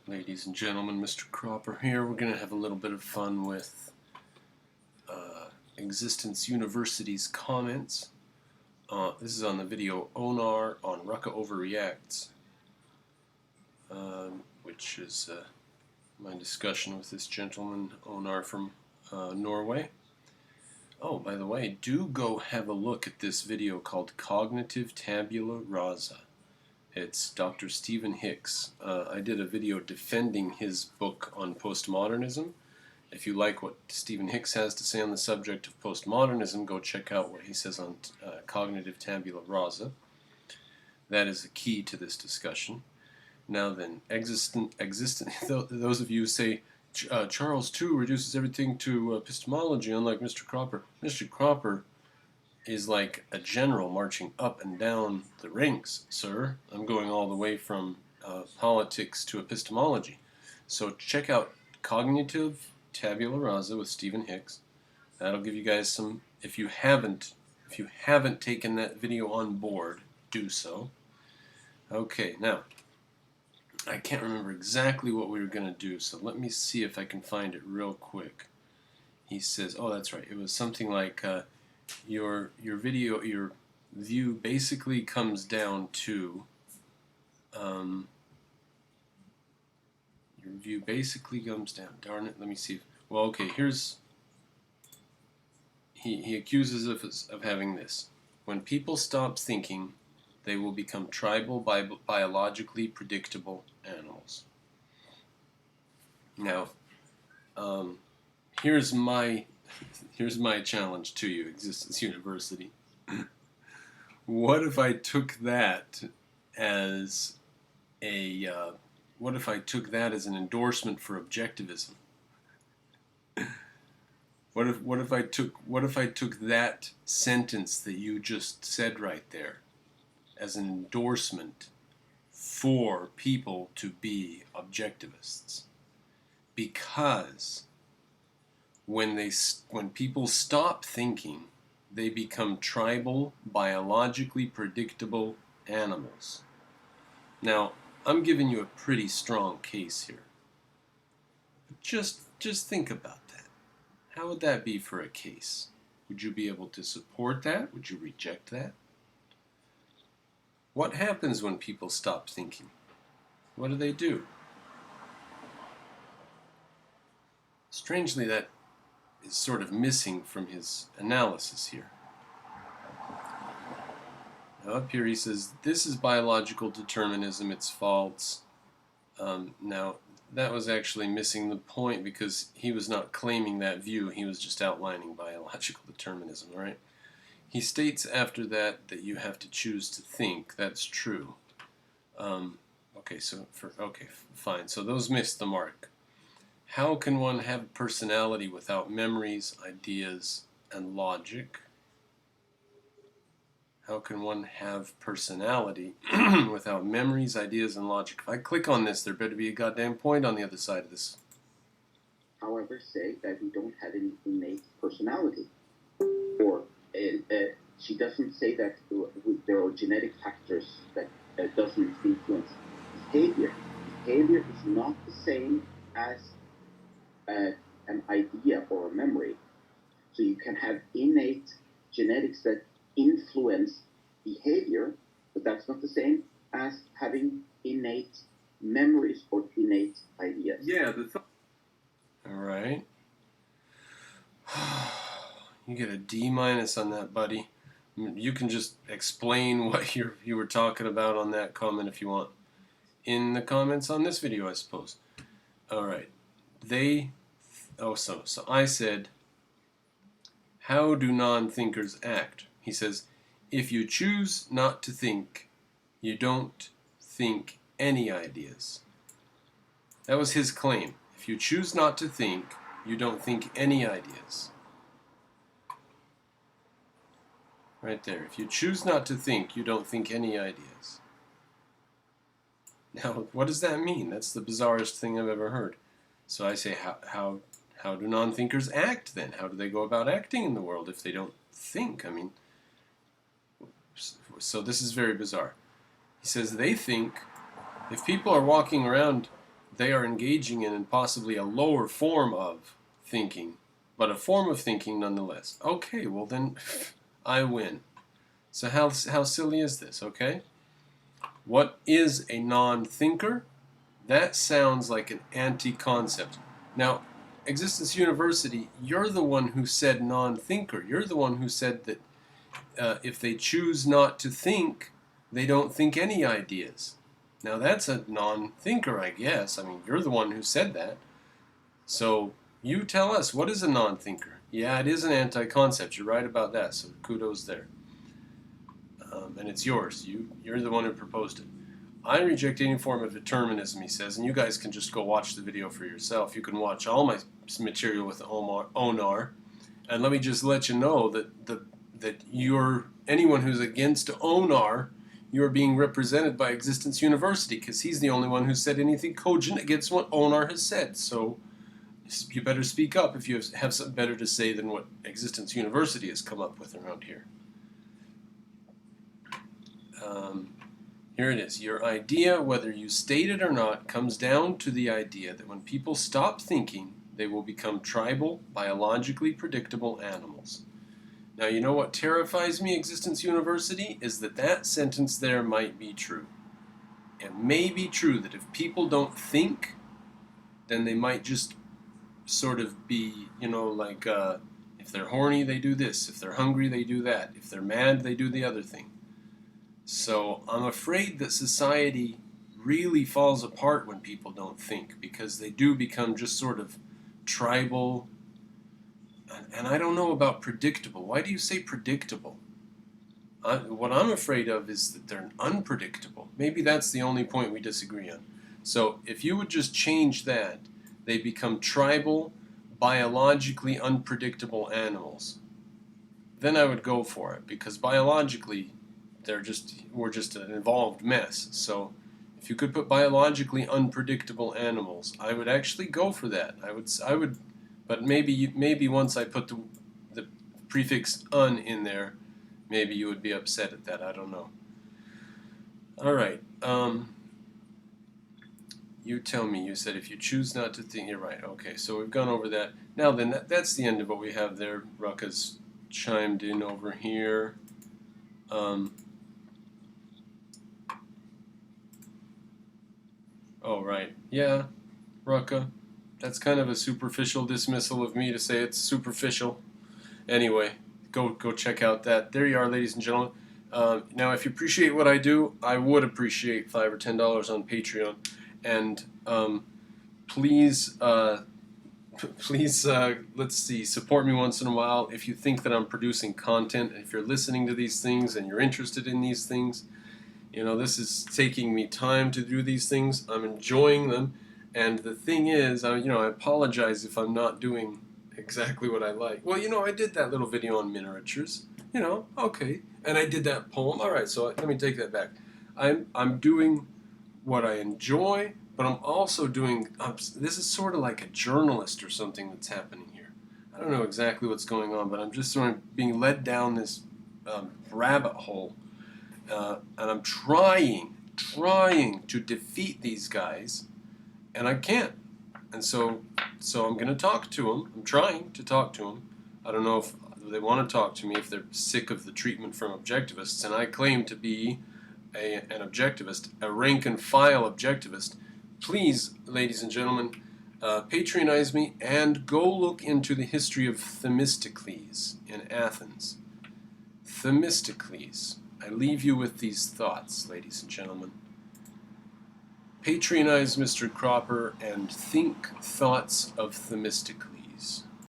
Ladies and gentlemen, Mr. Cropper here. We're going to have a little bit of fun with Existence University's comments. This is on the video Onar on Rucka Overreacts, which is my discussion with this gentleman, Onar from Norway. Oh, by the way, do go have a look at this video called Cognitive Tabula Rasa. It's Dr. Stephen Hicks. I did a video defending his book on postmodernism. If you like what Stephen Hicks has to say on the subject of postmodernism, go check out what he says on Cognitive Tabula Rasa. That is the key to this discussion. Now then, those of you who say Charles too reduces everything to epistemology, unlike Mr. Cropper. Mr. Cropper is like a general marching up and down the ranks, sir. I'm going all the way from politics to epistemology. So check out Cognitive Tabula Rasa with Stephen Hicks. That'll give you guys some. If you haven't taken that video on board, do so. Okay, now I can't remember exactly what we were going to do, so let me see if I can find it real quick. He says, oh, that's right. It was something like your view basically comes down to darn it, let me see. Well, okay, here's he accuses us of having this. When people stop thinking, they will become tribal, biologically predictable animals. Now, here's my challenge to you, Existence University. What if I took that as an endorsement for objectivism? What if I took that sentence that you just said right there as an endorsement for people to be objectivists? Because when people stop thinking, they become tribal, biologically predictable animals. Now, I'm giving you a pretty strong case here. But just think about that. How would that be for a case? Would you be able to support that? Would you reject that? What happens when people stop thinking? What do? Strangely, that is sort of missing from his analysis here. Now up here he says, this is biological determinism, it's false. Now, that was actually missing the point because he was not claiming that view, he was just outlining biological determinism, right? He states after that you have to choose to think. That's true. Okay, fine. So those missed the mark. How can one have personality without memories, ideas, and logic? How can one have personality without memories, ideas, and logic? If I click on this, there better be a goddamn point on the other side of this. However, say that we don't have any innate personality. Or she doesn't say that there are genetic factors that doesn't influence behavior. Behavior is not the same as an idea or a memory. So you can have innate genetics that influence behavior, but that's not the same as having innate memories or innate ideas. Yeah, all right. You get a D- on that, buddy. You can just explain what you were talking about on that comment if you want. In the comments on this video, I suppose. All right. So I said, how do non-thinkers act? He says, if you choose not to think, you don't think any ideas. That was his claim. If you choose not to think, you don't think any ideas. Right there. If you choose not to think, you don't think any ideas. Now, what does that mean? That's the bizarrest thing I've ever heard. So I say, how do non-thinkers act then? How do they go about acting in the world if they don't think? I mean, so this is very bizarre. He says they think if people are walking around they are engaging in possibly a lower form of thinking, but a form of thinking nonetheless. Okay, well then, I win. So how silly is this, okay? What is a non-thinker? That sounds like an anti-concept. Now, Existence University, you're the one who said non-thinker. You're the one who said that if they choose not to think, they don't think any ideas. Now that's a non-thinker, I guess. I mean, you're the one who said that. So you tell us, what is a non-thinker? Yeah, it is an anti-concept. You're right about that, so kudos there. And it's yours. You're the one who proposed it. I reject any form of determinism, he says, and you guys can just go watch the video for yourself. You can watch all my material with Onar, and let me just let you know that anyone who's against Onar, you're being represented by Existence University, because he's the only one who said anything cogent against what Onar has said. So you better speak up if you have something better to say than what Existence University has come up with around here. Here it is. Your idea, whether you state it or not, comes down to the idea that when people stop thinking, they will become tribal, biologically predictable animals. Now, you know what terrifies me, Existence University, is that sentence there might be true. It may be true that if people don't think, then they might just sort of be, like if they're horny, they do this. If they're hungry, they do that. If they're mad, they do the other thing. So I'm afraid that society really falls apart when people don't think, because they do become just sort of tribal. And I don't know about predictable. Why do you say predictable? What I'm afraid of is that they're unpredictable. Maybe that's the only point we disagree on. So if you would just change that, they become tribal, biologically unpredictable animals, then I would go for it, because biologically we're just an evolved mess. So if you could put biologically unpredictable animals, I would actually go for that. I would, but maybe once I put the prefix "un" in there, maybe you would be upset at that. I don't know. All right. You tell me. You said if you choose not to think, you're right. Okay, so we've gone over that. Now then, that's the end of what we have there. Rucka's chimed in over here. Oh, right. Yeah, Rucka. That's kind of a superficial dismissal of me to say it's superficial. Anyway, go check out that. There you are, ladies and gentlemen. Now, if you appreciate what I do, I would appreciate $5 or $10 on Patreon. And please, let's see, support me once in a while. If you think that I'm producing content, if you're listening to these things and you're interested in these things, this is taking me time to do these things. I'm enjoying them. And the thing is, I apologize if I'm not doing exactly what I like. Well, I did that little video on miniatures. Okay. And I did that poem. All right, so let me take that back. I'm doing what I enjoy, but I'm also doing, this is sort of like a journalist or something that's happening here. I don't know exactly what's going on, but I'm just sort of being led down this rabbit hole. And I'm trying to defeat these guys, and I can't. And so I'm going to talk to them. I'm trying to talk to them. I don't know if they want to talk to me, if they're sick of the treatment from objectivists, and I claim to be an objectivist, a rank-and-file objectivist. Please, ladies and gentlemen, patronize me and go look into the history of Themistocles in Athens. Themistocles. I leave you with these thoughts, ladies and gentlemen. Patronize Mr. Cropper and think thoughts of Themistocles.